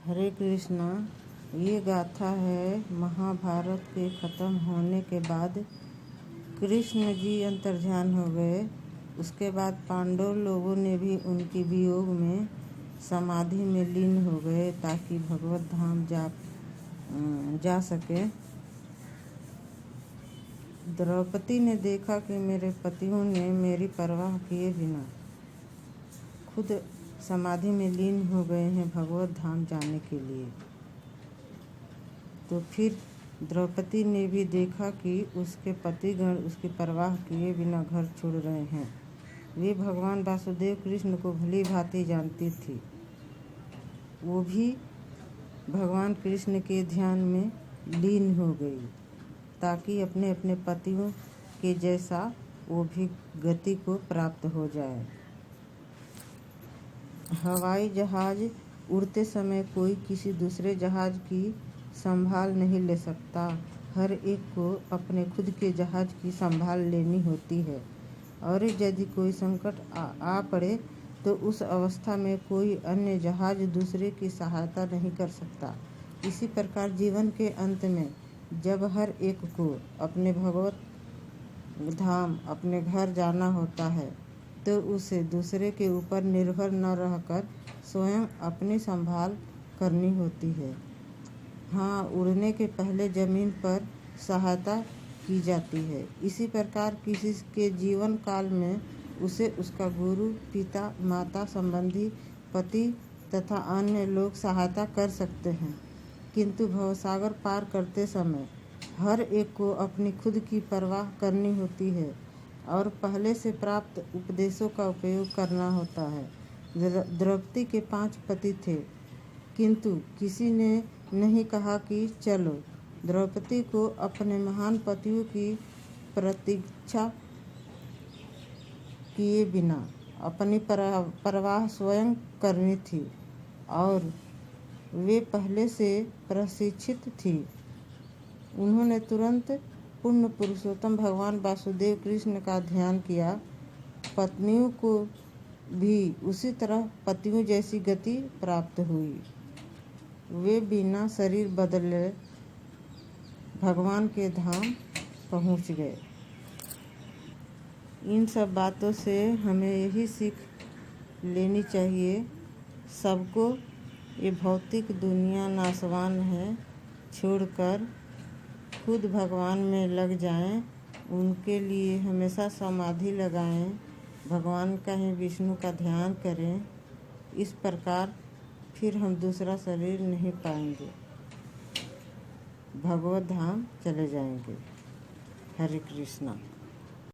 हरे कृष्णा। ये गाथा है महाभारत के ख़त्म होने के बाद कृष्ण जी अंतर्ध्यान हो गए। उसके बाद पांडव लोगों ने भी उनके वियोग में समाधि में लीन हो गए ताकि भगवत धाम जा सके। द्रौपदी ने देखा कि मेरे पतियों ने मेरी परवाह किए बिना खुद समाधि में लीन हो गए हैं भगवत धाम जाने के लिए। तो फिर द्रौपदी ने भी देखा कि उसके पतिगण उसकी परवाह किए बिना घर छोड़ रहे हैं। वे भगवान वासुदेव कृष्ण को भली भांति जानती थी। वो भी भगवान कृष्ण के ध्यान में लीन हो गई ताकि अपने अपने पतियों के जैसा वो भी गति को प्राप्त हो जाए। हवाई जहाज उड़ते समय कोई किसी दूसरे जहाज की संभाल नहीं ले सकता। हर एक को अपने खुद के जहाज की संभाल लेनी होती है और यदि कोई संकट आ पड़े तो उस अवस्था में कोई अन्य जहाज दूसरे की सहायता नहीं कर सकता। इसी प्रकार जीवन के अंत में जब हर एक को अपने भगवत धाम अपने घर जाना होता है तो उसे दूसरे के ऊपर निर्भर न रहकर स्वयं अपनी संभाल करनी होती है। हाँ, उड़ने के पहले जमीन पर सहायता की जाती है। इसी प्रकार किसी के जीवन काल में उसे उसका गुरु, पिता, माता, संबंधी, पति तथा अन्य लोग सहायता कर सकते हैं, किंतु भवसागर पार करते समय हर एक को अपनी खुद की परवाह करनी होती है और पहले से प्राप्त उपदेशों का उपयोग करना होता है। द्रौपदी के 5 पति थे, किंतु किसी ने नहीं कहा कि चलो। द्रौपदी को अपने महान पतियों की प्रतीक्षा किए बिना अपनी परवाह स्वयं करनी थी और वे पहले से प्रशिक्षित थी। उन्होंने तुरंत पूर्ण पुरुषोत्तम भगवान वासुदेव कृष्ण का ध्यान किया। पत्नियों को भी उसी तरह पतियों जैसी गति प्राप्त हुई। वे बिना शरीर बदले भगवान के धाम पहुंच गए। इन सब बातों से हमें यही सीख लेनी चाहिए, सबको ये भौतिक दुनिया नाशवान है, छोड़कर खुद भगवान में लग जाएं। उनके लिए हमेशा समाधि लगाएं, भगवान का ही विष्णु का ध्यान करें। इस प्रकार फिर हम दूसरा शरीर नहीं पाएंगे, भगवत धाम चले जाएंगे। हरे कृष्णा।